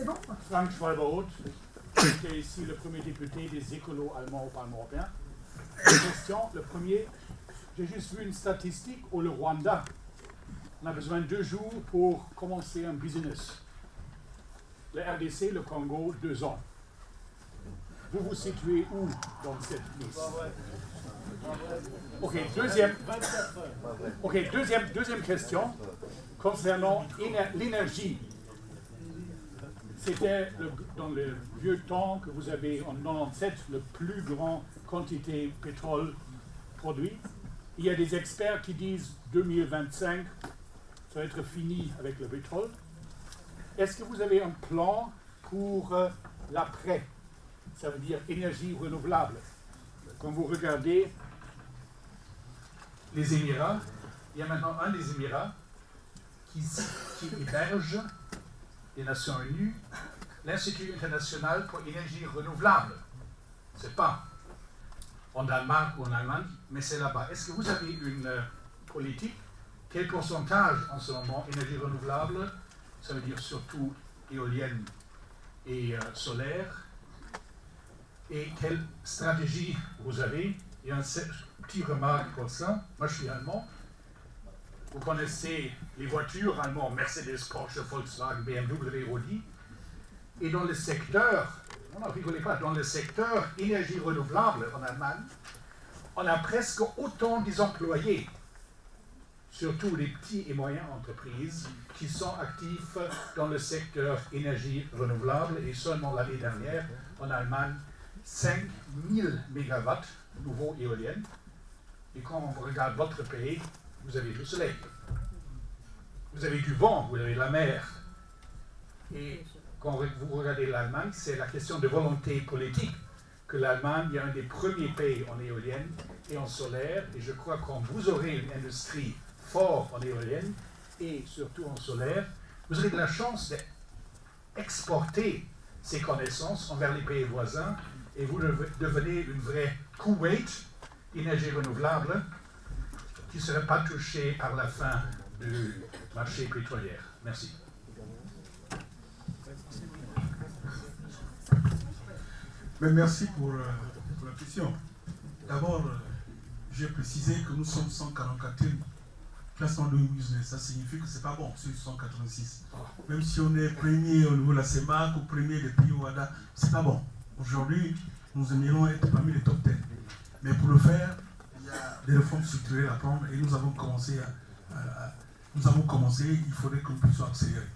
C'est bon? Frank Schwalbe-Haute, j'étais ici le premier député des écolos allemands au Parlement européen. Deux questions. Le premier, j'ai juste vu une statistique au Rwanda. On a besoin de 2 jours pour commencer un business. Le RDC, le Congo, 2 ans. Vous vous situez où dans cette liste? Ok, deuxième question concernant l'énergie. C'était dans le vieux temps que vous avez en 97 le plus grand quantité de pétrole produit. Il y a des experts qui disent 2025, ça va être fini avec le pétrole. Est-ce que vous avez un plan pour l'après? Ça veut dire énergie renouvelable. Quand vous regardez les Émirats, il y a maintenant un des Émirats qui héberge les Nations Unies, l'Institut international pour l'énergie renouvelable. Ce n'est pas en Danemark ou en Allemagne, mais c'est là-bas. Est-ce que vous avez une politique? Quel pourcentage en ce moment énergie renouvelable? Ça veut dire surtout éolienne et solaire. Et quelle stratégie vous avez? Il y a une petite remarque pour ça. Moi, je suis allemand. Vous connaissez les voitures allemandes, Mercedes, Porsche, Volkswagen, BMW, Audi. Et dans le secteur, non, rigolez pas, dans le secteur énergie renouvelable en Allemagne, on a presque autant des employés, surtout les petites et moyennes entreprises, qui sont actifs dans le secteur énergie renouvelable. Et seulement l'année dernière, en Allemagne, 5000 mégawatts nouveaux éoliennes. Et quand on regarde votre pays, vous avez le soleil, vous avez du vent, vous avez la mer. Et quand vous regardez l'Allemagne, c'est la question de volonté politique que l'Allemagne est un des premiers pays en éolienne et en solaire. Et je crois que quand vous aurez une industrie forte en éolienne et surtout en solaire, vous aurez de la chance d'exporter ces connaissances envers les pays voisins et vous devenez une vraie Kuwait énergie renouvelable qui ne serait pas touchée par la fin du marché pétrolier. Merci. Mais merci pour la question. D'abord, j'ai précisé que nous sommes 144e classement de business. Ça signifie que ce n'est pas bon, c'est 186. Même si on est premier au niveau de la CEMAC ou premier des pays WADA, ce n'est pas bon. Aujourd'hui, nous aimerions être parmi les top 10. Mais pour le faire, il y a des réformes structurelles à prendre et nous avons commencé, il faudrait que nous puissions accélérer.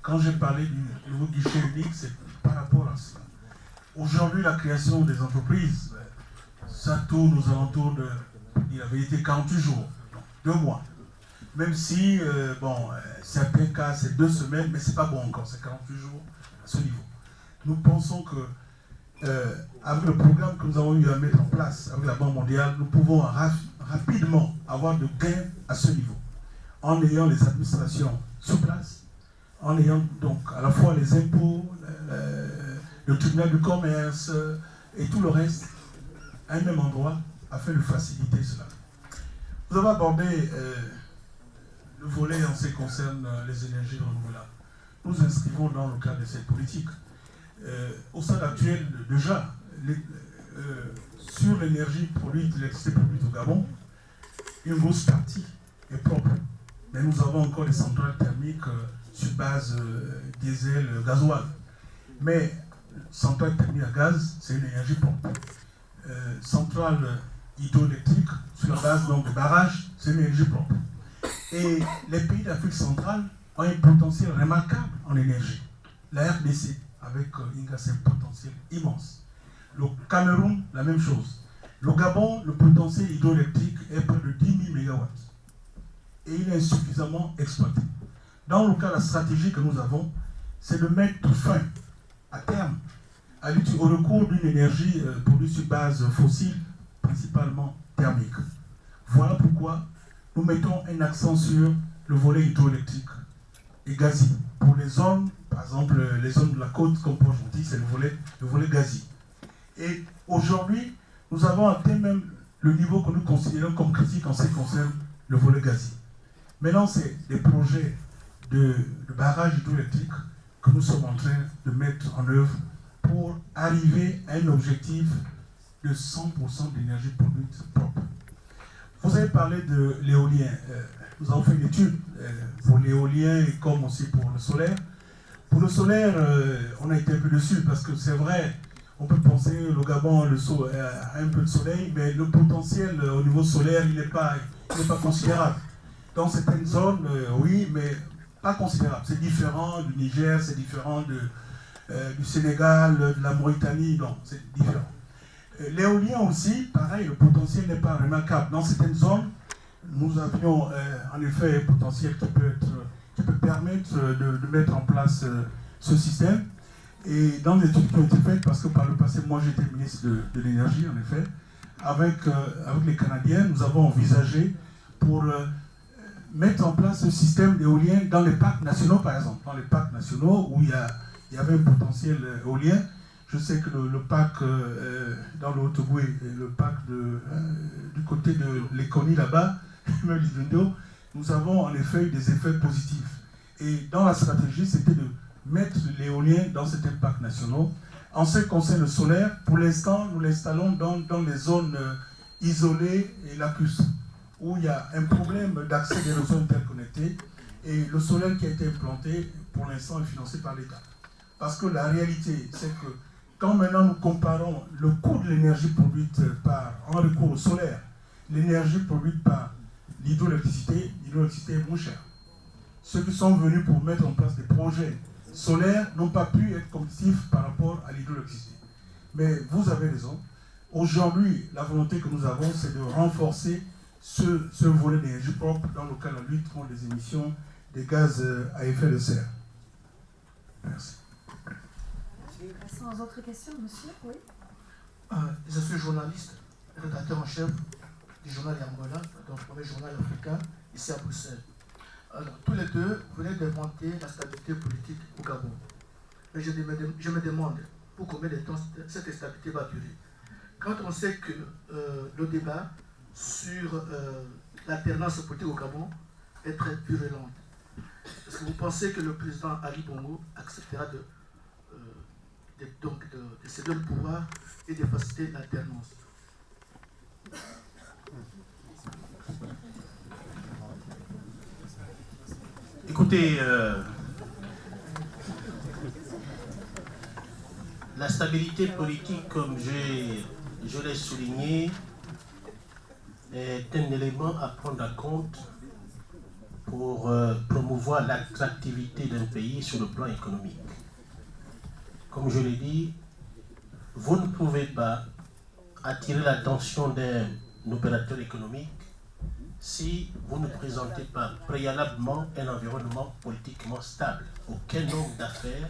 Quand j'ai parlé du nouveau guichet unique, c'est par rapport à cela. Aujourd'hui, la création des entreprises, ça tourne aux alentours de, la vérité, 48 jours, 2 mois. Même si, certains cas, c'est 2 semaines, mais ce n'est pas bon encore, c'est 48 jours à ce niveau. Nous pensons que avec le programme que nous avons eu à mettre en place avec la Banque mondiale, nous pouvons rapidement avoir de gains à ce niveau, en ayant les administrations sur place, en ayant donc à la fois les impôts, le tribunal du commerce et tout le reste à un même endroit afin de faciliter cela. Vous avez abordé le volet en ce qui concerne les énergies renouvelables. Nous inscrivons dans le cadre de cette politique. Au stade actuel, déjà, sur l'énergie produite, l'électricité produite au Gabon, une grosse partie est propre. Mais nous avons encore des centrales thermiques sur base diesel, gasoil. Mais centrale thermique à gaz, c'est une énergie propre. Centrale hydroélectrique sur la base donc, de barrages, c'est une énergie propre. Et les pays d'Afrique centrale ont un potentiel remarquable en énergie. La RDC, avec Inga, c'est un potentiel immense. Le Cameroun, la même chose. Le Gabon, le potentiel hydroélectrique est près de 10 000 MW. Et il est insuffisamment exploité. Dans le cas, la stratégie que nous avons, c'est de mettre fin, à terme, au recours d'une énergie produite sur base fossile, principalement thermique. Voilà pourquoi nous mettons un accent sur le volet hydroélectrique et gazier. Pour les zones, par exemple les zones de la côte, comme Port-Gentil, c'est le volet gazier. Et aujourd'hui, nous avons atteint même le niveau que nous considérons comme critique en ce qui concerne le volet gazier. Maintenant, c'est des projets de barrages hydroélectriques que nous sommes en train de mettre en œuvre pour arriver à un objectif de 100% d'énergie produite propre. Vous avez parlé de l'éolien. Nous avons fait une étude pour l'éolien et comme aussi pour le solaire. Pour le solaire, on a été un peu dessus parce que c'est vrai, on peut penser le Gabon a un peu de soleil, mais le potentiel au niveau solaire, il n'est pas considérable. Dans certaines zones, oui, mais pas considérable. C'est différent du Niger, c'est différent du Sénégal, de la Mauritanie, non, c'est différent. L'éolien aussi, pareil, le potentiel n'est pas remarquable. Dans certaines zones, nous avions en effet un potentiel qui peut permettre de mettre en place ce système. Et dans les études qui ont été faites, parce que par le passé, moi j'étais ministre de l'énergie, en effet, avec les Canadiens, nous avons envisagé pour mettre en place ce système d'éolien dans les parcs nationaux, par exemple. Dans les parcs nationaux où il y avait un potentiel éolien. Je sais que le parc dans le Haut-Ogooué, le parc du côté de l'Éconie là-bas, nous avons en effet eu des effets positifs. Et dans la stratégie, c'était de mettre l'éolien dans certains parcs nationaux. En ce qui concerne le solaire, pour l'instant, nous l'installons dans les zones isolées et lacustres, où il y a un problème d'accès des réseaux interconnectés. Et le solaire qui a été implanté, pour l'instant, est financé par l'État. Parce que la réalité, c'est que quand maintenant nous comparons le coût de l'énergie produite en recours au solaire, l'énergie produite par l'hydroélectricité est moins chère. Ceux qui sont venus pour mettre en place des projets solaires n'ont pas pu être compétitifs par rapport à l'hydroélectricité. Mais vous avez raison. Aujourd'hui, la volonté que nous avons, c'est de renforcer ce volet d'énergie propre dans le cadre de la lutte contre les émissions des gaz à effet de serre. Merci. Passons aux autres questions, monsieur. Oui. Je suis journaliste, rédacteur en chef du journal Yambola, donc le premier journal africain ici à Bruxelles. Alors, tous les deux venaient d'inventer la stabilité politique au Gabon. Mais je me demande pour combien de temps cette stabilité va durer. Quand on sait que le débat sur l'alternance politique au Gabon est très virulent, est-ce que vous pensez que le président Ali Bongo acceptera de céder le pouvoir et de faciliter l'alternance? Écoutez, la stabilité politique, comme je l'ai souligné, est un élément à prendre en compte pour promouvoir l'attractivité d'un pays sur le plan économique. Comme je l'ai dit, vous ne pouvez pas attirer l'attention d'un opérateur économique si vous ne présentez pas préalablement un environnement politiquement stable. Aucun homme d'affaires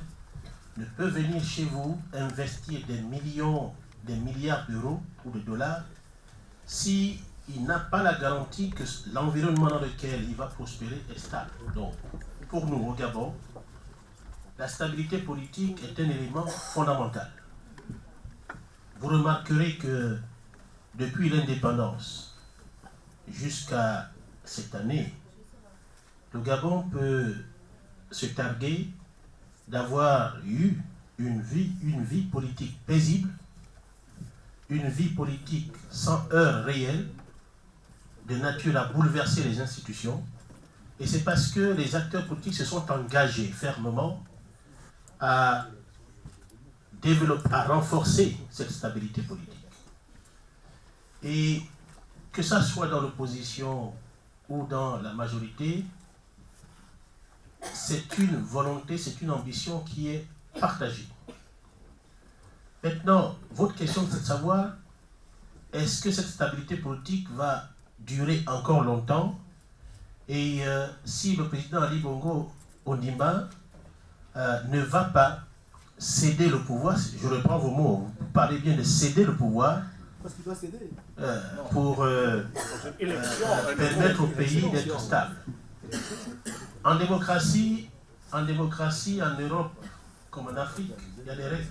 ne peut venir chez vous investir des millions, des milliards d'euros ou de dollars s'il n'a pas la garantie que l'environnement dans lequel il va prospérer est stable. Donc, pour nous, au Gabon, la stabilité politique est un élément fondamental. Vous remarquerez que depuis l'indépendance jusqu'à cette année, le Gabon peut se targuer d'avoir eu une vie politique paisible, une vie politique sans heurts réels, de nature à bouleverser les institutions. Et c'est parce que les acteurs politiques se sont engagés fermement à développer, à renforcer cette stabilité politique. Et que ça soit dans l'opposition ou dans la majorité, c'est une volonté, c'est une ambition qui est partagée. Maintenant, votre question, c'est de savoir, est-ce que cette stabilité politique va durer encore longtemps? Et si le président Ali Bongo Ondimba ne va pas céder le pouvoir, je reprends vos mots, vous parlez bien de céder le pouvoir, Parce qu'il doit céder. pour permettre au pays d'être stable. En démocratie, en Europe, comme en Afrique, il y a des règles.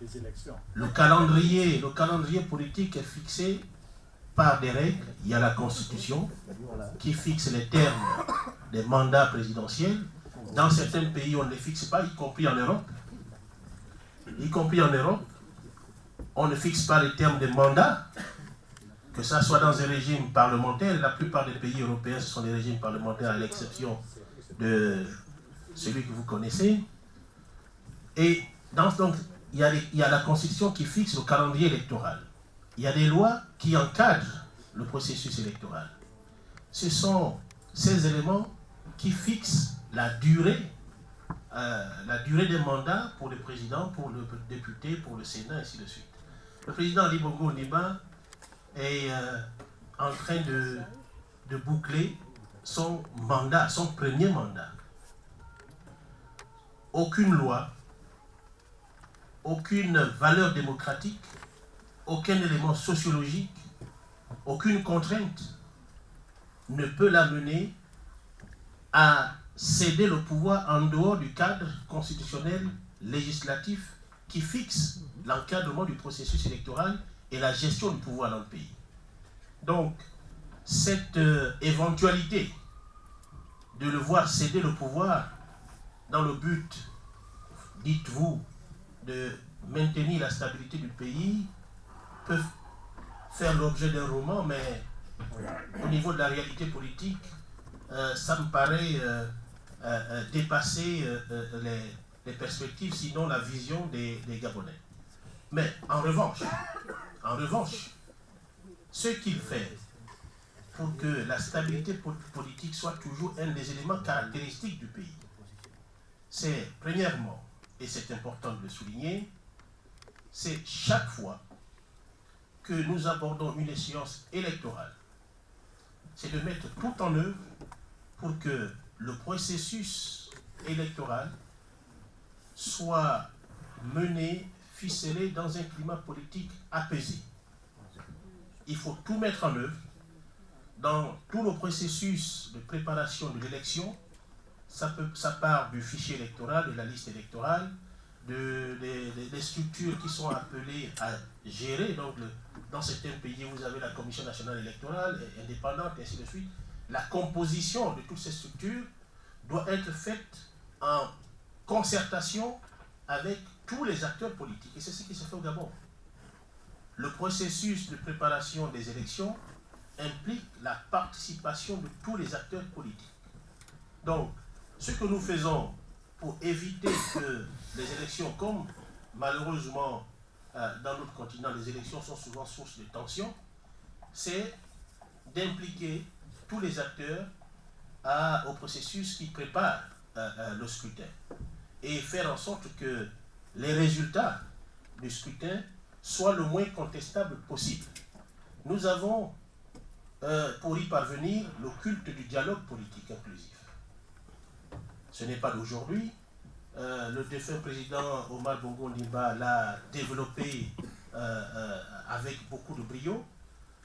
Les élections. Le calendrier politique est fixé par des règles. Il y a la Constitution qui fixe les termes des mandats présidentiels. Dans certains pays, on ne les fixe pas, y compris en Europe. Y compris en Europe, on ne fixe pas les termes des mandats, que ça soit dans un régime parlementaire. La plupart des pays européens, ce sont des régimes parlementaires, à l'exception de celui que vous connaissez. Et donc, il y a la Constitution qui fixe le calendrier électoral. Il y a des lois qui encadrent le processus électoral. Ce sont ces éléments qui fixent la durée des mandats pour le président, pour le député, pour le Sénat, et ainsi de suite. Le président Ali Bongo Ondimba est en train de boucler son mandat, son premier mandat. Aucune loi, aucune valeur démocratique, aucun élément sociologique, aucune contrainte ne peut l'amener à céder le pouvoir en dehors du cadre constitutionnel législatif qui fixe l'encadrement du processus électoral et la gestion du pouvoir dans le pays. Donc, cette éventualité de le voir céder le pouvoir dans le but, dites-vous, de maintenir la stabilité du pays peut faire l'objet d'un roman, mais au niveau de la réalité politique, ça me paraît dépasser les perspectives, sinon la vision des Gabonais. Mais en revanche, ce qu'il fait pour que la stabilité politique soit toujours un des éléments caractéristiques du pays, c'est premièrement, et c'est important de le souligner, c'est chaque fois que nous abordons une échéance électorale, c'est de mettre tout en œuvre pour que le processus électoral soit mené, ficelé dans un climat politique apaisé. Il faut tout mettre en œuvre dans tout le processus de préparation de l'élection. Ça part du fichier électoral, de la liste électorale, des structures qui sont appelées à gérer. Donc, dans certains pays, vous avez la Commission nationale électorale, indépendante, et ainsi de suite. La composition de toutes ces structures doit être faite en concertation avec tous les acteurs politiques. Et c'est ce qui se fait au Gabon. Le processus de préparation des élections implique la participation de tous les acteurs politiques. Donc, ce que nous faisons pour éviter que les élections, comme malheureusement dans notre continent, les élections sont souvent source de tension, c'est d'impliquer tous les acteurs au processus qui prépare le scrutin et faire en sorte que les résultats du scrutin soient le moins contestables possible. Nous avons, pour y parvenir, le culte du dialogue politique inclusif. Ce n'est pas d'aujourd'hui. Le défunt président Omar Bongo Ondimba l'a développé avec beaucoup de brio.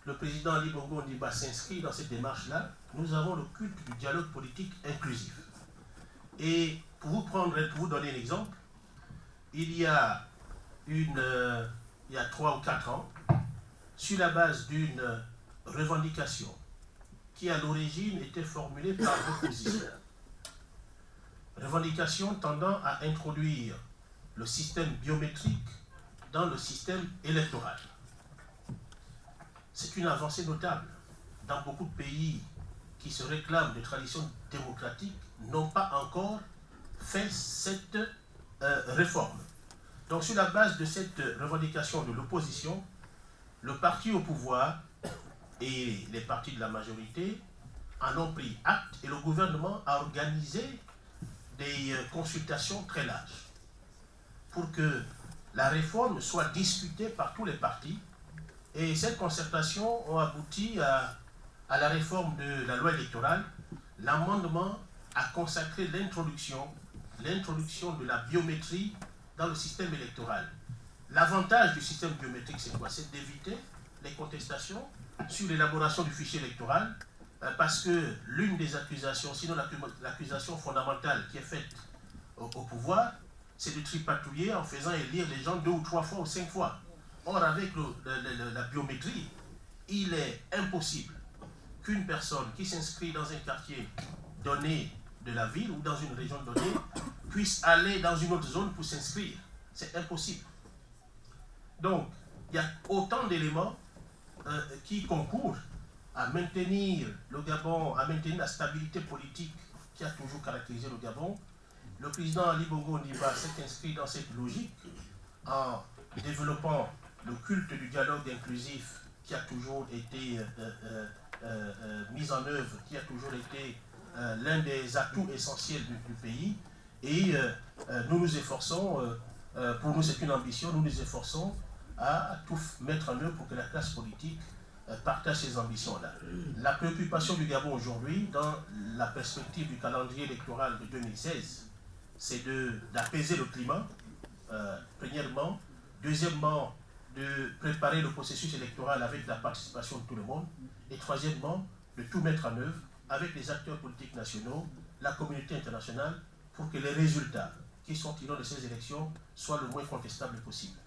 Le président Ali Bongo Ondimba s'inscrit dans cette démarche-là. Nous avons le culte du dialogue politique inclusif. Et pour vous donner un exemple, il y a 3 ou 4 ans, sur la base d'une revendication qui à l'origine était formulée par l'opposition, revendication tendant à introduire le système biométrique dans le système électoral. C'est une avancée notable. Dans beaucoup de pays qui se réclament de traditions démocratiques, n'ont pas encore fait cette réforme. Donc sur la base de cette revendication de l'opposition, le parti au pouvoir et les partis de la majorité en ont pris acte et le gouvernement a organisé des consultations très larges pour que la réforme soit discutée par tous les partis. Et cette concertation a abouti à la réforme de la loi électorale. L'amendement a consacré l'introduction de la biométrie dans le système électoral. L'avantage du système biométrique, c'est quoi? C'est d'éviter les contestations sur l'élaboration du fichier électoral, parce que l'une des accusations, sinon l'accusation fondamentale qui est faite au pouvoir, c'est de tripatouiller en faisant élire les gens 2 ou 3 fois ou 5 fois. Or, avec la biométrie, il est impossible qu'une personne qui s'inscrit dans un quartier donné de la ville ou dans une région donnée puisse aller dans une autre zone pour s'inscrire. C'est impossible. Donc, il y a autant d'éléments qui concourent à maintenir le Gabon, à maintenir la stabilité politique qui a toujours caractérisé le Gabon. Le président Ali Bongo Ondimba s'est inscrit dans cette logique en développant le culte du dialogue inclusif qui a toujours été mis en œuvre, qui a toujours été l'un des atouts essentiels du pays. Et nous nous efforçons, pour nous c'est une ambition, nous nous efforçons à tout mettre en œuvre pour que la classe politique partage ces ambitions-là. La préoccupation du Gabon aujourd'hui, dans la perspective du calendrier électoral de 2016, c'est d'apaiser le climat, premièrement. Deuxièmement, de préparer le processus électoral avec la participation de tout le monde. Et troisièmement, de tout mettre en œuvre avec les acteurs politiques nationaux, la communauté internationale, pour que les résultats qui sont tirés de ces élections soient le moins contestables possible.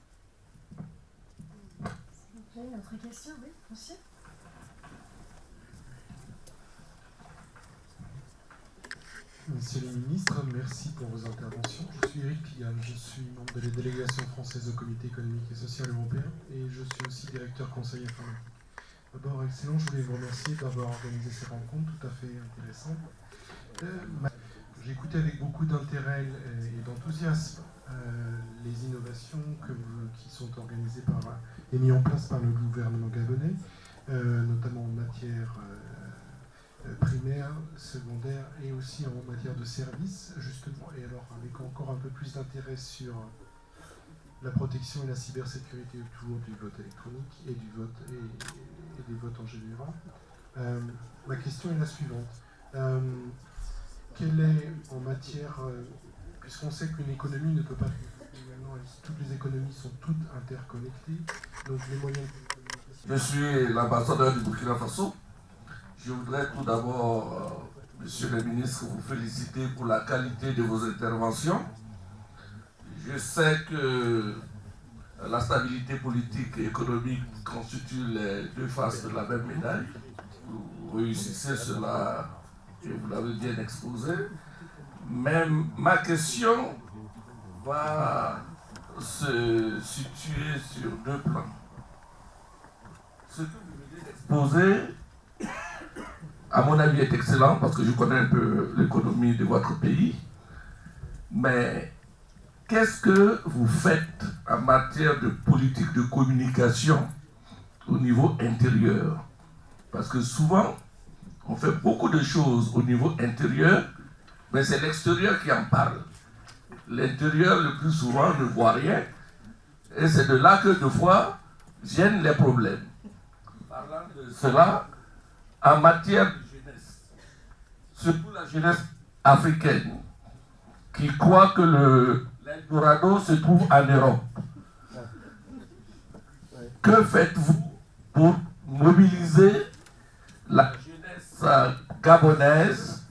S'il vous plaît, autre question, oui, monsieur? Monsieur le ministre, merci pour vos interventions. Je suis Eric Pigalle, je suis membre de la délégation française au Comité économique et social européen et je suis aussi directeur conseil informatique. D'abord, excellent, je voulais vous remercier d'avoir organisé ces rencontres tout à fait intéressantes. J'ai écouté avec beaucoup d'intérêt et d'enthousiasme les innovations qui sont organisées et mises en place par le gouvernement gabonais, notamment en matière primaire, secondaire et aussi en matière de services, justement, et alors avec encore un peu plus d'intérêt sur la protection et la cybersécurité autour du vote électronique et du vote et des votes en général. Ma question est la suivante. Quelle est en matière, puisqu'on sait qu'une économie ne peut pas, toutes les économies sont toutes interconnectées, donc les moyens... Je suis l'ambassadeur du Burkina Faso. Je voudrais tout d'abord, monsieur le ministre, vous féliciter pour la qualité de vos interventions. Je sais que la stabilité politique et économique constituent les deux faces de la même médaille. Vous réussissez cela et vous l'avez bien exposé. Mais ma question va se situer sur deux plans. Ce que vous venez d'exposer, à mon avis, est excellent parce que je connais un peu l'économie de votre pays. Mais qu'est-ce que vous faites en matière de politique de communication au niveau intérieur? Parce que souvent, on fait beaucoup de choses au niveau intérieur, mais c'est l'extérieur qui en parle. L'intérieur, le plus souvent, ne voit rien. Et c'est de là que, des fois, viennent les problèmes. Parlant de cela, en matière de jeunesse, surtout la jeunesse africaine, qui croit que l'Eldorado se trouve en Europe. Que faites-vous pour mobiliser la jeunesse gabonaise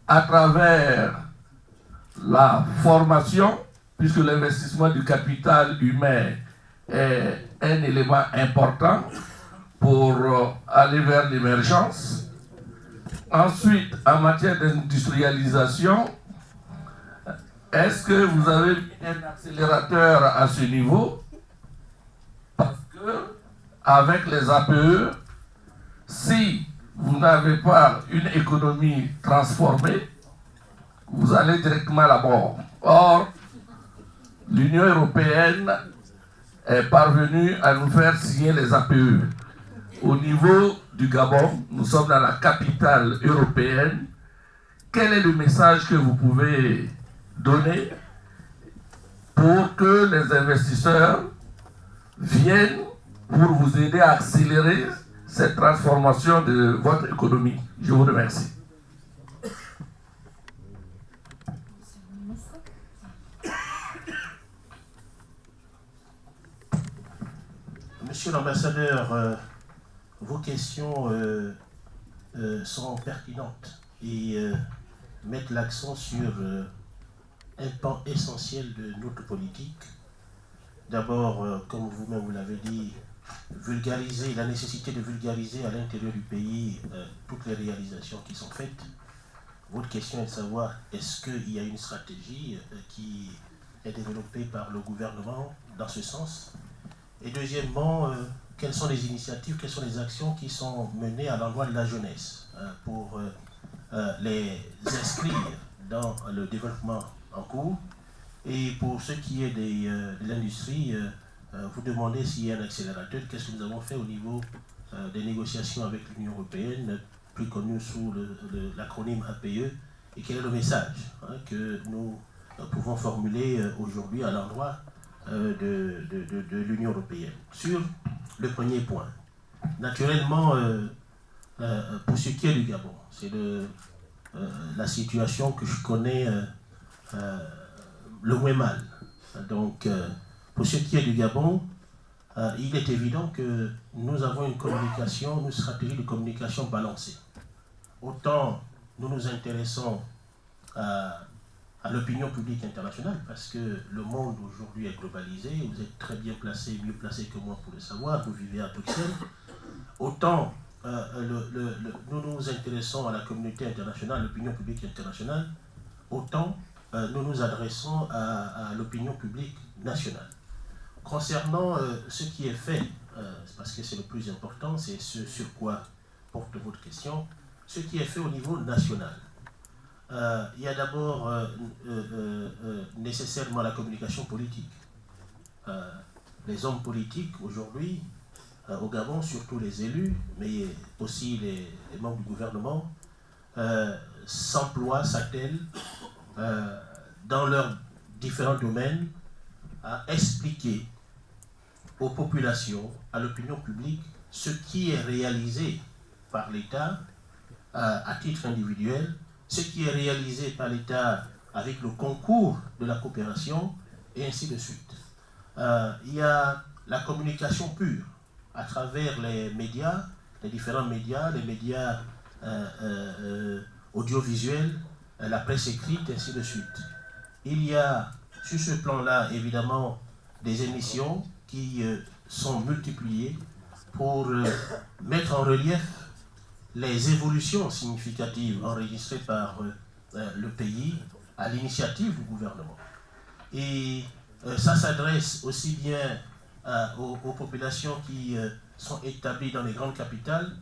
à travers la formation, puisque l'investissement du capital humain est un élément important pour aller vers l'émergence. Ensuite, en matière d'industrialisation, est-ce que vous avez un accélérateur à ce niveau? Parce que, avec les APE, si vous n'avez pas une économie transformée, vous allez directement à la mort. Or, l'Union européenne est parvenue à nous faire signer les APE. Au niveau du Gabon, nous sommes dans la capitale européenne. Quel est le message que vous pouvez donner pour que les investisseurs viennent pour vous aider à accélérer cette transformation de votre économie? Je vous remercie. Monsieur l'ambassadeur, vos questions sont pertinentes et mettent l'accent sur un pan essentiel de notre politique. D'abord, comme vous-même vous l'avez dit, vulgariser, la nécessité de vulgariser à l'intérieur du pays toutes les réalisations qui sont faites. votre question est de savoir est-ce qu'il y a une stratégie qui est développée par le gouvernement dans ce sens. Et deuxièmement, quelles sont les initiatives, quelles sont les actions qui sont menées à l'endroit de la jeunesse pour les inscrire dans le développement en cours. Et pour ce qui est de l'industrie, vous demandez s'il y a un accélérateur. Qu'est-ce que nous avons fait au niveau des négociations avec l'Union européenne, plus connue sous l'acronyme APE, et quel est le message que nous pouvons formuler aujourd'hui à l'endroit de l'Union européenne. Sur le premier point, naturellement, pour ce qui est du Gabon, c'est la situation que je connais le moins mal. Donc, pour ce qui est du Gabon, il est évident que nous avons une stratégie de communication balancée. Autant nous nous intéressons à l'opinion publique internationale, parce que le monde aujourd'hui est globalisé, vous êtes très bien placé, mieux placé que moi pour le savoir, vous vivez à Bruxelles, autant nous nous intéressons à la communauté internationale, à l'opinion publique internationale, autant nous nous adressons à l'opinion publique nationale. Concernant ce qui est fait, parce que c'est le plus important, c'est ce sur quoi porte votre question, ce qui est fait au niveau national. Il y a d'abord nécessairement la communication politique. Les hommes politiques aujourd'hui, au Gabon, surtout les élus, mais aussi les membres du gouvernement, s'emploient, s'attellent dans leurs différents domaines à expliquer aux populations, à l'opinion publique, ce qui est réalisé par l'État à titre individuel, ce qui est réalisé par l'État avec le concours de la coopération, et ainsi de suite. Il y a la communication pure à travers les médias, les différents médias, les médias audiovisuels, la presse écrite, ainsi de suite. Il y a, sur ce plan-là, évidemment, des émissions qui sont multipliées pour mettre en relief les évolutions significatives enregistrées par le pays à l'initiative du gouvernement. Et ça s'adresse aussi bien aux populations qui sont établies dans les grandes capitales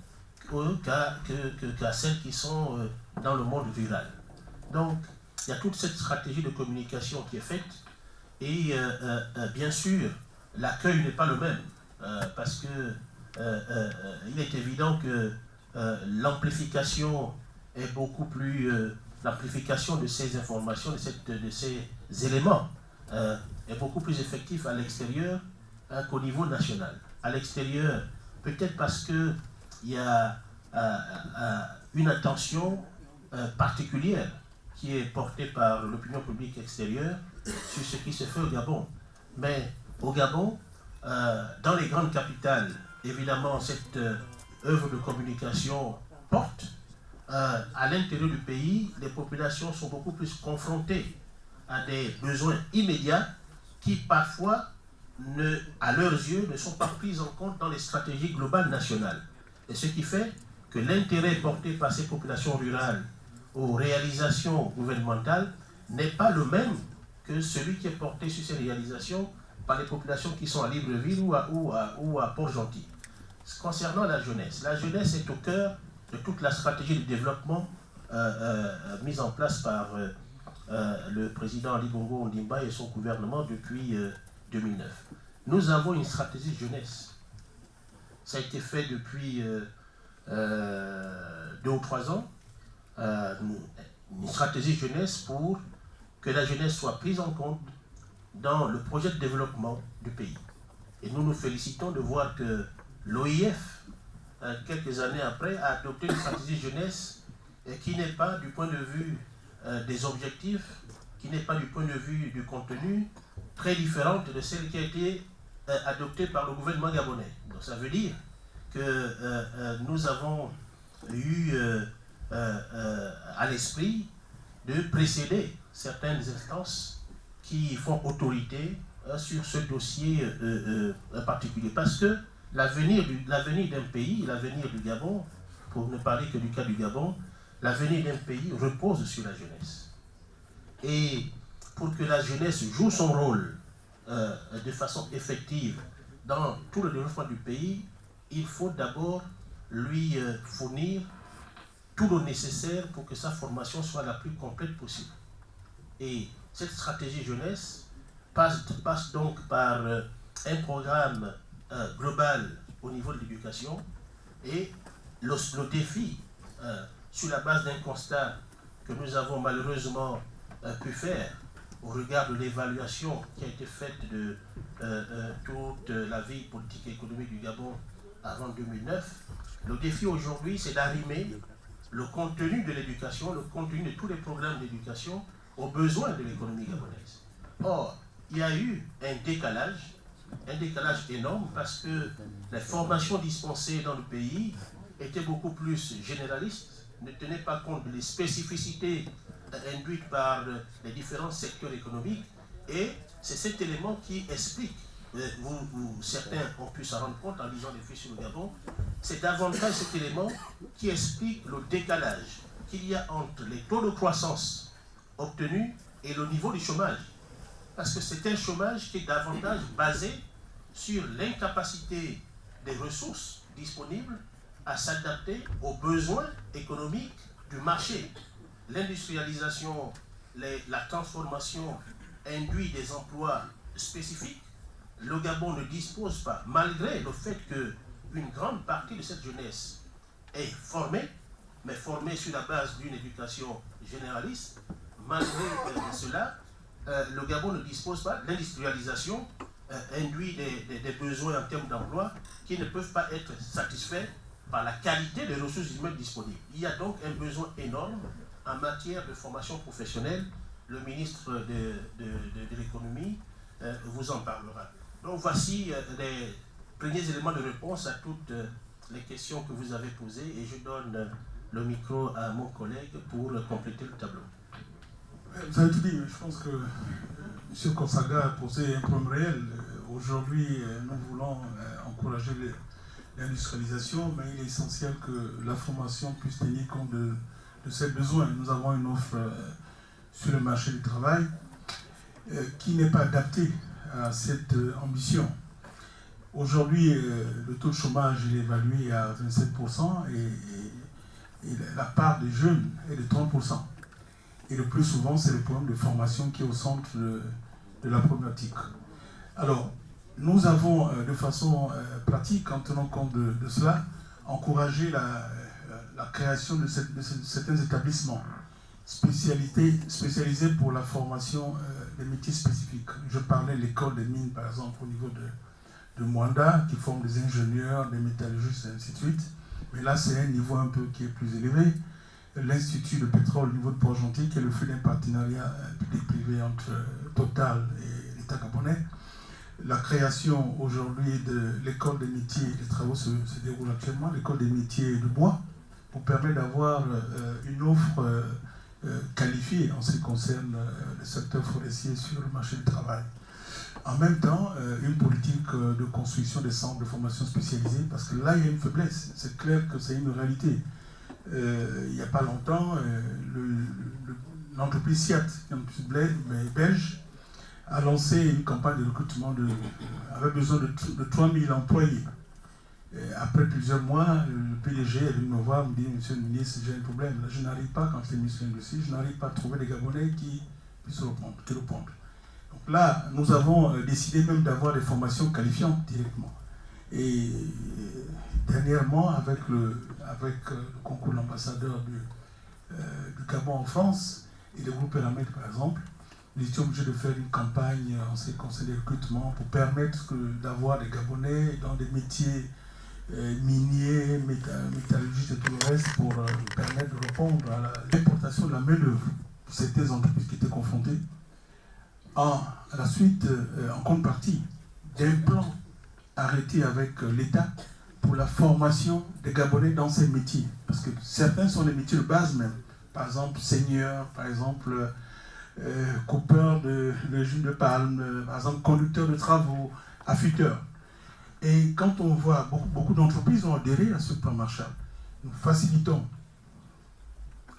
qu'à celles qui sont dans le monde rural. Donc, il y a toute cette stratégie de communication qui est faite et bien sûr, l'accueil n'est pas le même parce que il est évident que l'amplification est beaucoup plus... l'amplification de ces informations, de ces éléments est beaucoup plus effective à l'extérieur qu'au niveau national. À l'extérieur, peut-être parce qu'il y a une attention particulière qui est portée par l'opinion publique extérieure sur ce qui se fait au Gabon. Mais au Gabon, dans les grandes capitales, évidemment, cette œuvre de communication porte. À l'intérieur du pays, les populations sont beaucoup plus confrontées à des besoins immédiats qui parfois, à leurs yeux, ne sont pas pris en compte dans les stratégies globales nationales. Et ce qui fait que l'intérêt porté par ces populations rurales aux réalisations gouvernementales n'est pas le même que celui qui est porté sur ces réalisations par les populations qui sont à Libreville ou à Port-Gentil. Concernant la jeunesse est au cœur de toute la stratégie de développement mise en place par le président Ali Bongo Ondimba et son gouvernement depuis 2009. Nous avons une stratégie de jeunesse. Ça a été fait depuis 2 ou 3 ans. Une stratégie de jeunesse pour que la jeunesse soit prise en compte dans le projet de développement du pays. Et nous nous félicitons de voir que l'OIF, quelques années après, a adopté une stratégie jeunesse qui n'est pas du point de vue des objectifs, qui n'est pas du point de vue du contenu, très différente de celle qui a été adoptée par le gouvernement gabonais. Donc ça veut dire que nous avons eu à l'esprit de précéder certaines instances qui font autorité sur ce dossier particulier. Parce que l'avenir d'un pays, l'avenir du Gabon, pour ne parler que du cas du Gabon, l'avenir d'un pays repose sur la jeunesse. Et pour que la jeunesse joue son rôle de façon effective dans tout le développement du pays, il faut d'abord lui fournir tout le nécessaire pour que sa formation soit la plus complète possible. Et cette stratégie jeunesse passe donc par un programme global au niveau de l'éducation et le défi, sur la base d'un constat que nous avons malheureusement pu faire au regard de l'évaluation qui a été faite de toute la vie politique et économique du Gabon avant 2009, le défi aujourd'hui, c'est d'arrimer le contenu de l'éducation, le contenu de tous les programmes d'éducation aux besoins de l'économie gabonaise. Or, il y a eu un décalage énorme parce que les formations dispensées dans le pays étaient beaucoup plus généralistes, ne tenaient pas compte des spécificités induites par les différents secteurs économiques, et c'est cet élément qui explique, certains ont pu s'en rendre compte en lisant les fiches sur le Gabon, c'est davantage cet élément qui explique le décalage qu'il y a entre les taux de croissance obtenus et le niveau du chômage. Parce que c'est un chômage qui est davantage basé sur l'incapacité des ressources disponibles à s'adapter aux besoins économiques du marché. L'industrialisation, la transformation induit des emplois spécifiques. Le Gabon ne dispose pas, malgré le fait qu'une grande partie de cette jeunesse est formée, mais formée sur la base d'une éducation généraliste, malgré cela, le Gabon ne dispose pas. L'industrialisation induit des besoins en termes d'emploi qui ne peuvent pas être satisfaits par la qualité des ressources humaines disponibles. Il y a donc un besoin énorme en matière de formation professionnelle. Le ministre de l'économie vous en parlera. Donc voici les premiers éléments de réponse à toutes les questions que vous avez posées, et je donne le micro à mon collègue pour compléter le tableau. Vous avez tout dit, mais je pense que M. Konsaga a posé un problème réel. Aujourd'hui, nous voulons encourager l'industrialisation, mais il est essentiel que la formation puisse tenir compte de ces besoins. Nous avons une offre sur le marché du travail qui n'est pas adaptée à cette ambition. Aujourd'hui, le taux de chômage est évalué à 27% et la part des jeunes est de 30%. Et le plus souvent, c'est le problème de formation qui est au centre de la problématique. Alors, nous avons, de façon pratique, en tenant compte de cela, encouragé la création de certains établissements spécialisés pour la formation des métiers spécifiques. Je parlais de l'école des mines, par exemple, au niveau de Mwanda, qui forme des ingénieurs, des métallurgistes, et ainsi de suite. Mais là, c'est un niveau un peu qui est plus élevé. L'Institut de pétrole au niveau de Port-Gentil, qui est le fruit d'un partenariat public-privé entre Total et l'État gabonais. La création aujourd'hui de l'école des métiers, les travaux se déroulent actuellement, l'école des métiers de bois, pour permettre d'avoir une offre qualifiée en ce qui concerne le secteur forestier sur le marché du travail. En même temps, une politique de construction des centres de formation spécialisés, parce que là, il y a une faiblesse. C'est clair que c'est une réalité. Il n'y a pas longtemps, l'entreprise SIAT, une entreprise belge, a lancé une campagne de recrutement avait besoin de 3000 employés. Et après plusieurs mois, le PDG est venu me voir, me dit: Monsieur le ministre, j'ai un problème. Là, je n'arrive pas, quand j'étais ministre de l'Industrie, je n'arrive pas à trouver des Gabonais qui puissent répondre. Donc là, nous avons décidé même d'avoir des formations qualifiantes directement. Et dernièrement, avec le concours de l'ambassadeur du Gabon en France et le groupe Eramède, par exemple, nous étions obligés de faire une campagne en ce qui concerne les recrutements pour permettre d'avoir des Gabonais dans des métiers miniers, métallurgistes et tout le reste, pour permettre de répondre à l'importation de la main-d'œuvre pour certaines entreprises qui étaient confrontées. À la suite, en contrepartie d'un plan arrêté avec l'État pour la formation des Gabonais dans ces métiers. Parce que certains sont des métiers de base même. Par exemple, seigneur, par exemple, coupeur de jus de palme, par exemple, conducteur de travaux, affûteur. Et quand on voit beaucoup d'entreprises ont adhéré à ce plan Marshall, nous facilitons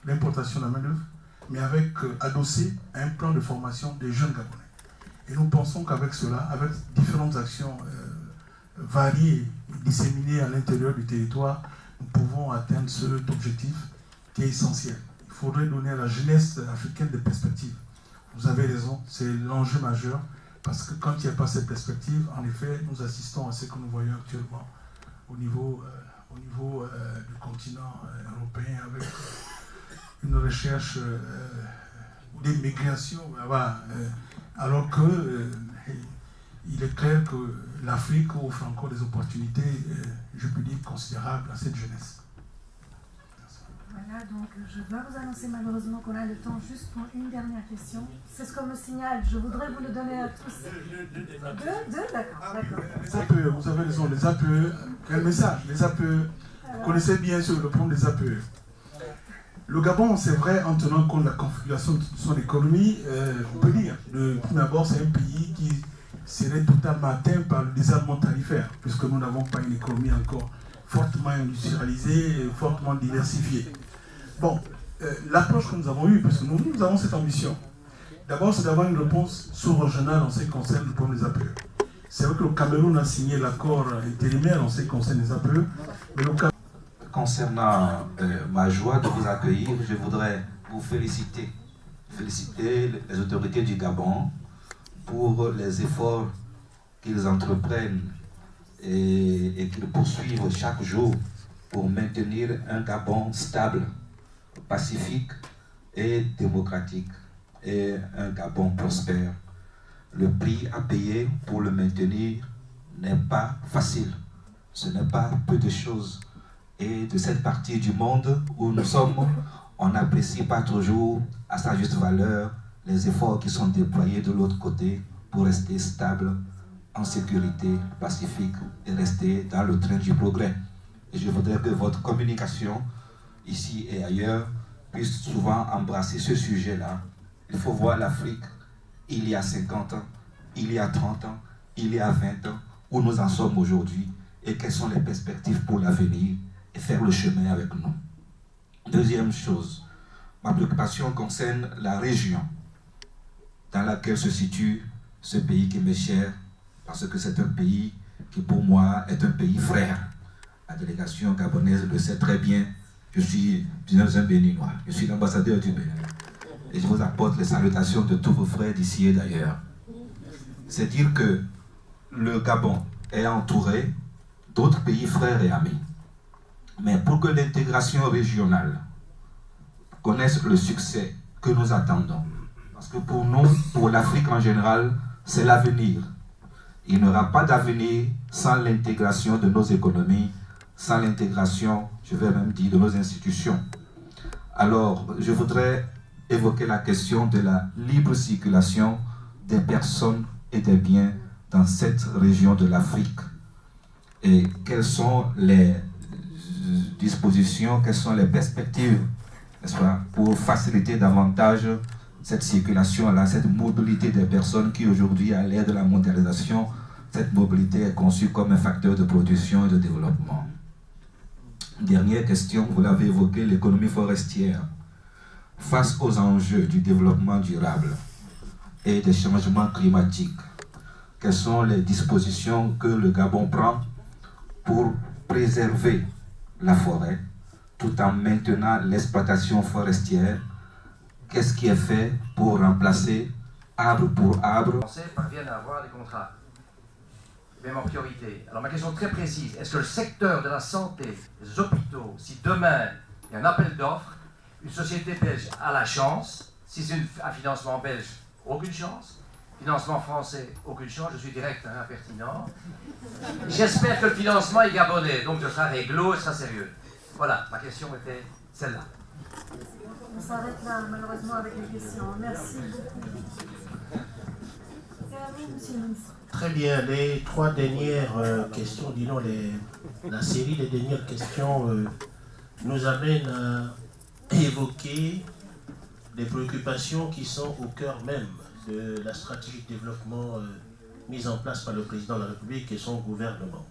l'importation de la main-d'œuvre, mais avec adossé à un plan de formation des jeunes Gabonais. Et nous pensons qu'avec cela, avec différentes actions variées et disséminées à l'intérieur du territoire, nous pouvons atteindre cet objectif qui est essentiel. Il faudrait donner à la jeunesse africaine des perspectives. Vous avez raison, c'est l'enjeu majeur, parce que quand il n'y a pas cette perspective, en effet, nous assistons à ce que nous voyons actuellement au niveau du continent européen, avec une recherche d'immigration, voilà, alors que il est clair que l'Afrique offre encore des opportunités, je peux dire, considérables à cette jeunesse. Voilà, donc je dois vous annoncer malheureusement qu'on a le temps juste pour une dernière question. C'est ce qu'on me signale, je voudrais vous le donner à tous. Deux, d'accord. Les APE, vous avez raison, les APE, quel message? Les APE, vous connaissez bien sûr le problème des APE. Le Gabon, c'est vrai, en tenant compte de la configuration de son économie, on peut dire, de prime abord, c'est un pays qui serait totalement atteint par le désarmement tarifaire, puisque nous n'avons pas une économie encore fortement industrialisée et fortement diversifiée. Bon, l'approche que nous avons eue, parce que nous avons cette ambition, d'abord c'est d'avoir une réponse sous-régionale en ce qui concerne le problème des APE. C'est vrai que le Cameroun a signé l'accord intérimaire en ce qui concerne les APE, mais le Cameroun... Concernant ma joie de vous accueillir, je voudrais vous féliciter les autorités du Gabon pour les efforts qu'ils entreprennent et qu'ils poursuivent chaque jour pour maintenir un Gabon stable, pacifique et démocratique, et un Gabon prospère. Le prix à payer pour le maintenir n'est pas facile. Ce n'est pas peu de choses. Et de cette partie du monde où nous sommes, on n'apprécie pas toujours à sa juste valeur les efforts qui sont déployés de l'autre côté pour rester stable, en sécurité, pacifique et rester dans le train du progrès. Et je voudrais que votre communication, ici et ailleurs, puisse souvent embrasser ce sujet-là. Il faut voir l'Afrique il y a 50 ans, il y a 30 ans, il y a 20 ans, où nous en sommes aujourd'hui et quelles sont les perspectives pour l'avenir et faire le chemin avec nous. Deuxième chose, ma préoccupation concerne la région dans laquelle se situe ce pays qui m'est cher, parce que c'est un pays qui pour moi est un pays frère. La délégation gabonaise le sait très bien, je suis un Béninois, je suis l'ambassadeur du Bénin. Et je vous apporte les salutations de tous vos frères d'ici et d'ailleurs. C'est dire que le Gabon est entouré d'autres pays frères et amis. Mais pour que l'intégration régionale connaisse le succès que nous attendons, parce que pour nous, pour l'Afrique en général, c'est l'avenir. Il n'y aura pas d'avenir sans l'intégration de nos économies, sans l'intégration, je vais même dire, de nos institutions. Alors, je voudrais évoquer la question de la libre circulation des personnes et des biens dans cette région de l'Afrique. Et quelles sont les dispositions, quelles sont les perspectives, n'est-ce pas, pour faciliter davantage cette circulation-là, cette mobilité des personnes qui aujourd'hui, à l'ère de la mondialisation, cette mobilité est conçue comme un facteur de production et de développement. Dernière question, vous l'avez évoqué, l'économie forestière. Face aux enjeux du développement durable et des changements climatiques, quelles sont les dispositions que le Gabon prend pour préserver la forêt tout en maintenant l'exploitation forestière? Qu'est-ce qui est fait pour remplacer arbre pour arbre? Les Français parviennent à avoir des contrats, même en priorité. Alors ma question très précise, est-ce que le secteur de la santé, les hôpitaux, si demain il y a un appel d'offres, une société belge a la chance, si c'est un financement belge, aucune chance, financement français, aucune chance, je suis direct, impertinent. J'espère que le financement est gabonais, donc ce sera réglo et ce sera sérieux. Voilà, ma question était celle-là. On s'arrête là, malheureusement, avec les questions. Merci beaucoup. C'est à vous, monsieur le ministre. Très bien, les trois dernières questions, disons la série des dernières questions nous amène à évoquer des préoccupations qui sont au cœur même de la stratégie de développement mise en place par le président de la République et son gouvernement.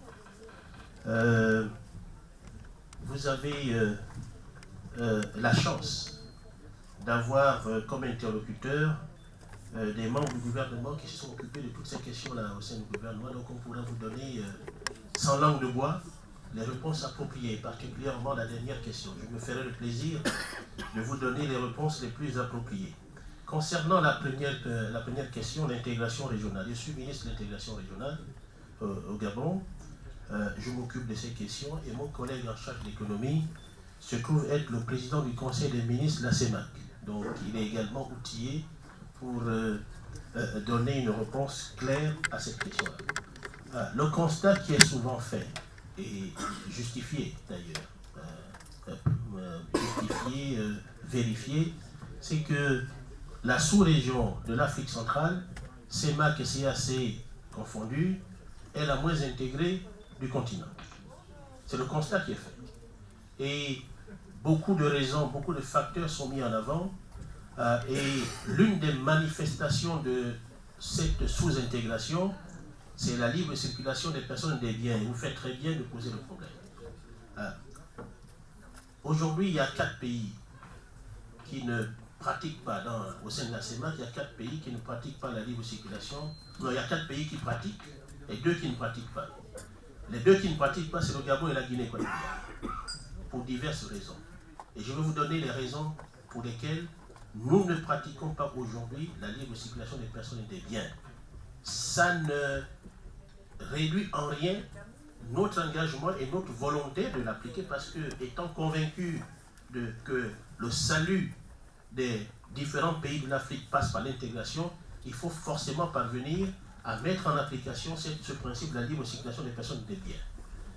Vous avez la chance d'avoir comme interlocuteur des membres du gouvernement qui se sont occupés de toutes ces questions-là au sein du gouvernement. Donc on pourra vous donner, sans langue de bois, les réponses appropriées, particulièrement la dernière question. Je me ferai le plaisir de vous donner les réponses les plus appropriées. Concernant la première question, l'intégration régionale. Je suis ministre de l'intégration régionale au Gabon. Je m'occupe de ces questions et mon collègue en charge de l'économie se trouve être le président du Conseil des ministres de la CEMAC. Donc il est également outillé pour donner une réponse claire à cette question-là. Le constat qui est souvent fait, et justifié d'ailleurs, justifié, vérifié, c'est que la sous-région de l'Afrique centrale, CEMAC et CAC confondus, est la moins intégrée du continent. C'est le constat qui est fait. Et beaucoup de raisons, beaucoup de facteurs sont mis en avant. Et l'une des manifestations de cette sous-intégration, c'est la libre circulation des personnes et des biens. Et vous faites très bien de poser le problème. Aujourd'hui, il y a 4 pays qui ne pratiquent pas, au sein de la CEMAC, il y a 4 pays qui ne pratiquent pas la libre circulation. Non, il y a 4 pays qui pratiquent et 2 qui ne pratiquent pas. Les 2 qui ne pratiquent pas, c'est le Gabon et la Guinée équatoriale, pour diverses raisons. Et je vais vous donner les raisons pour lesquelles nous ne pratiquons pas aujourd'hui la libre circulation des personnes et des biens. Ça ne réduit en rien notre engagement et notre volonté de l'appliquer parce que, étant convaincus que le salut des différents pays de l'Afrique passe par l'intégration, il faut forcément parvenir à mettre en application ce principe de la libre circulation des personnes et des biens.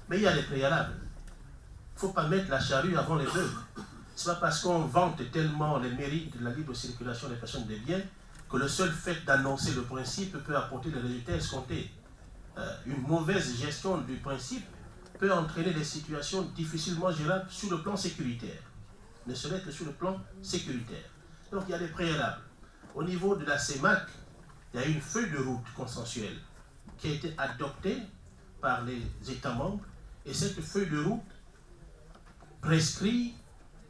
Mais il y a des préalables. Il ne faut pas mettre la charrue avant les bœufs. Ce n'est pas parce qu'on vante tellement les mérites de la libre circulation des personnes et des biens que le seul fait d'annoncer le principe peut apporter les résultats escomptés. Une mauvaise gestion du principe peut entraîner des situations difficilement gérables sur le plan sécuritaire. Ne serait que sur le plan sécuritaire. Donc il y a des préalables. Au niveau de la CEMAC, il y a une feuille de route consensuelle qui a été adoptée par les États membres et cette feuille de route prescrit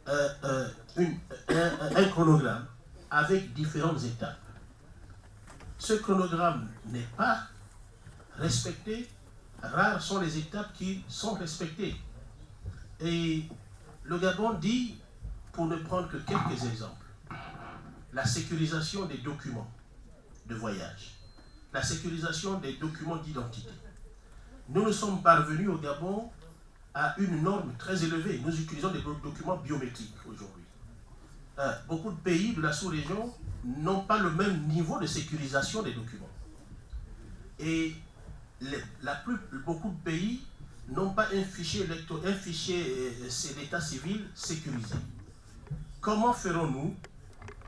un chronogramme avec différentes étapes. Ce chronogramme n'est pas respecté, rares sont les étapes qui sont respectées. Et le Gabon dit, pour ne prendre que quelques exemples, la sécurisation des documents de voyage, la sécurisation des documents d'identité. Nous sommes parvenus au Gabon à une norme très élevée. Nous utilisons des documents biométriques aujourd'hui. Beaucoup de pays de la sous-région n'ont pas le même niveau de sécurisation des documents. Et beaucoup de pays n'ont pas un fichier d'état civil sécurisé. Comment ferons-nous,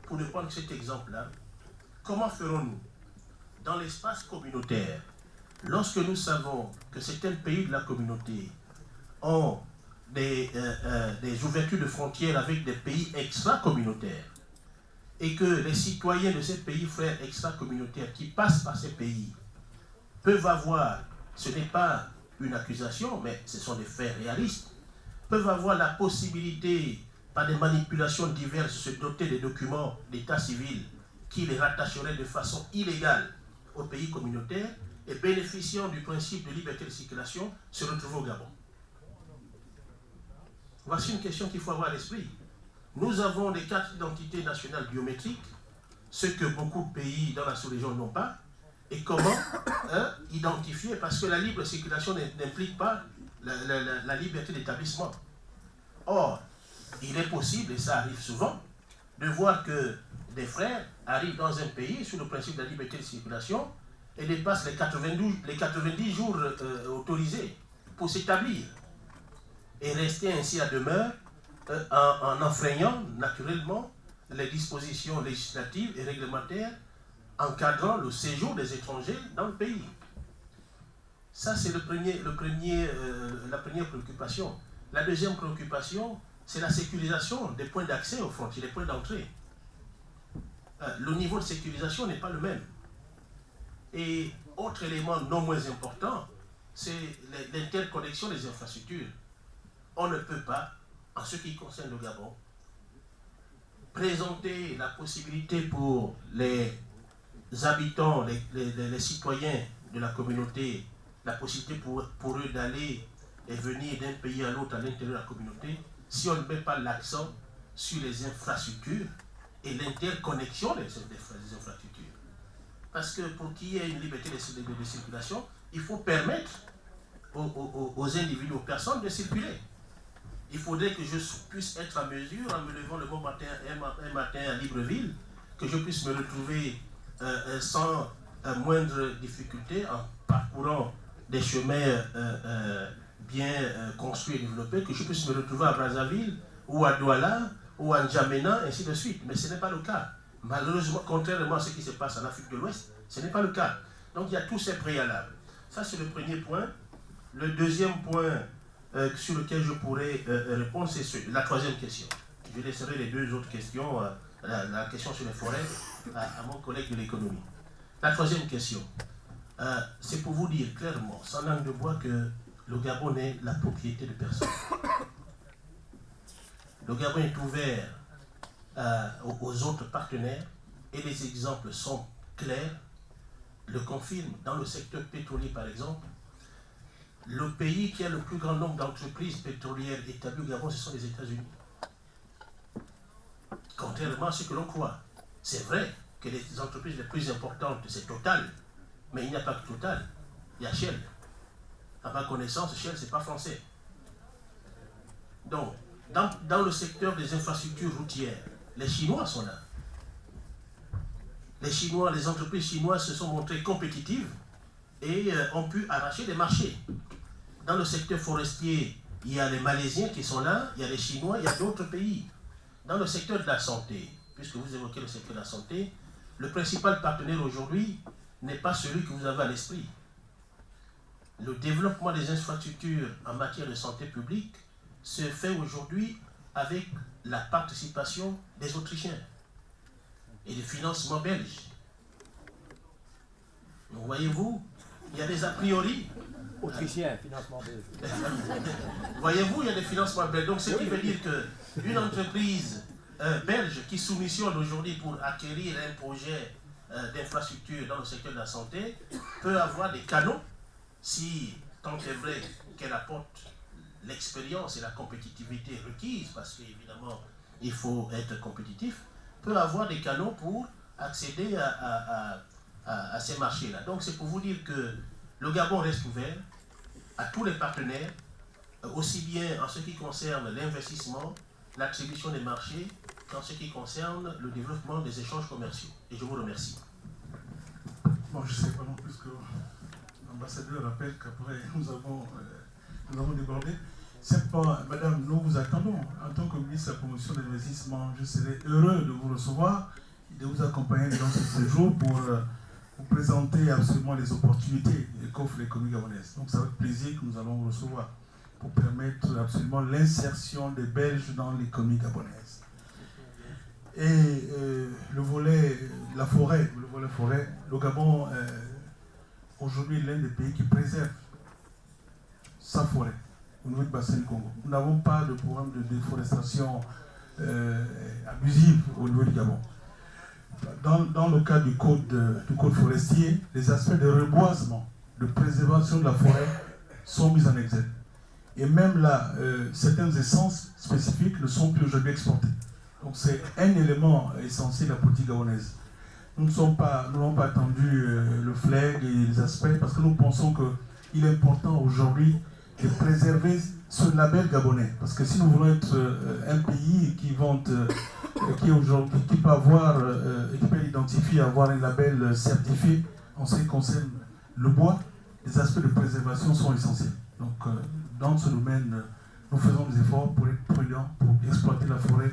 pour ne prendre cet exemple-là, comment ferons-nous dans l'espace communautaire, lorsque nous savons que certains pays de la communauté ont des ouvertures de frontières avec des pays extra-communautaires et que les citoyens de ces pays frères extra-communautaires qui passent par ces pays peuvent avoir, ce n'est pas une accusation, mais ce sont des faits réalistes, peuvent avoir la possibilité, par des manipulations diverses, se doter des documents d'état civil qui les rattacheraient de façon illégale aux pays communautaires et bénéficiant du principe de liberté de circulation, se retrouver au Gabon. Voici une question qu'il faut avoir à l'esprit. Nous avons des cartes d'identité nationale biométriques, ce que beaucoup de pays dans la sous-région n'ont pas. Et comment identifier, parce que la libre circulation n'implique pas la liberté d'établissement. Or, il est possible, et ça arrive souvent, de voir que des frères arrivent dans un pays sous le principe de la liberté de circulation et dépassent les 90 jours autorisés pour s'établir et rester ainsi à demeure en enfreignant naturellement les dispositions législatives et réglementaires encadrant le séjour des étrangers dans le pays. Ça, c'est la première préoccupation. La deuxième préoccupation, c'est la sécurisation des points d'accès aux frontières, des points d'entrée. Le niveau de sécurisation n'est pas le même. Et autre élément non moins important, c'est l'interconnexion des infrastructures. On ne peut pas, en ce qui concerne le Gabon, présenter la possibilité pour les habitants, les citoyens de la communauté, la possibilité pour eux d'aller et venir d'un pays à l'autre à l'intérieur de la communauté, si on ne met pas l'accent sur les infrastructures et l'interconnexion des infrastructures. Parce que pour qu'il y ait une liberté de circulation, il faut permettre aux individus, aux personnes de circuler. Il faudrait que je puisse être en mesure, en me levant le bon matin, un matin à Libreville, que je puisse me retrouver sans moindre difficulté en parcourant des chemins bien construits et développés, que je puisse me retrouver à Brazzaville ou à Douala ou à N'Djamena, ainsi de suite. Mais ce n'est pas le cas. Malheureusement, contrairement à ce qui se passe en Afrique de l'Ouest, ce n'est pas le cas. Donc il y a tous ces préalables. Ça, c'est le premier point. Le deuxième point sur lequel je pourrais répondre, c'est la troisième question. Je laisserai les deux autres questions, la question sur les forêts, à mon collègue de l'économie. La troisième question, c'est pour vous dire clairement, sans langue de bois, que le Gabon est la propriété de personne. Le Gabon est ouvert aux autres partenaires et les exemples sont clairs, le confirment. Dans le secteur pétrolier, par exemple, le pays qui a le plus grand nombre d'entreprises pétrolières établies au Gabon, ce sont les États-Unis. Contrairement à ce que l'on croit. C'est vrai que les entreprises les plus importantes, c'est Total, mais il n'y a pas que Total, il y a Shell. À ma connaissance, Shell, ce n'est pas français. Donc, dans le secteur des infrastructures routières, les Chinois sont là. Les entreprises chinoises se sont montrées compétitives et ont pu arracher des marchés. Dans le secteur forestier, il y a les Malaisiens qui sont là, il y a les Chinois, il y a d'autres pays. Dans le secteur de la santé, puisque vous évoquez le secteur de la santé, le principal partenaire aujourd'hui n'est pas celui que vous avez à l'esprit. Le développement des infrastructures en matière de santé publique se fait aujourd'hui avec la participation des Autrichiens et des financements belges. Donc voyez-vous, il y a des a priori. Autrichiens, financement belge. Voyez-vous, il y a des financements belges. Donc ce qui veut dire qu'une entreprise belge qui soumissionne aujourd'hui pour acquérir un projet d'infrastructure dans le secteur de la santé peut avoir des canaux, si tant est vrai qu'elle apporte l'expérience et la compétitivité requise, parce qu'évidemment il faut être compétitif, peut avoir des canaux pour accéder à ces marchés-là. Donc c'est pour vous dire que le Gabon reste ouvert à tous les partenaires, aussi bien en ce qui concerne l'investissement, l'attribution des marchés, qu'en ce qui concerne le développement des échanges commerciaux. Et je vous remercie. Bon, je ne sais pas non plus que l'ambassadeur rappelle qu'après nous avons débordé. C'est pas, madame, nous vous attendons. En tant que ministre de la promotion de l'investissement, je serai heureux de vous recevoir et de vous accompagner dans ce séjour pour vous présenter absolument les opportunités qu'offre l'économie gabonaise. Donc, c'est avec plaisir que nous allons vous recevoir pour permettre absolument l'insertion des Belges dans l'économie gabonaise. Et le volet forêt, le Gabon aujourd'hui est l'un des pays qui préserve sa forêt au niveau du bassin du Congo. Nous n'avons pas de programme de déforestation abusive au niveau du Gabon. Dans le cadre du code forestier, les aspects de reboisement, de préservation de la forêt sont mis en exergue. Et même là, certaines essences spécifiques ne sont plus aujourd'hui exportées. Donc c'est un élément essentiel de la politique gabonaise. Nous n'avons pas attendu le flag et les aspects parce que nous pensons qu'il est important aujourd'hui de préserver ce label gabonais. Parce que si nous voulons être un pays qui peut avoir, qui peut identifier, avoir un label certifié en ce qui concerne le bois, les aspects de préservation sont essentiels. Donc dans ce domaine, nous faisons des efforts pour être prudents, pour exploiter la forêt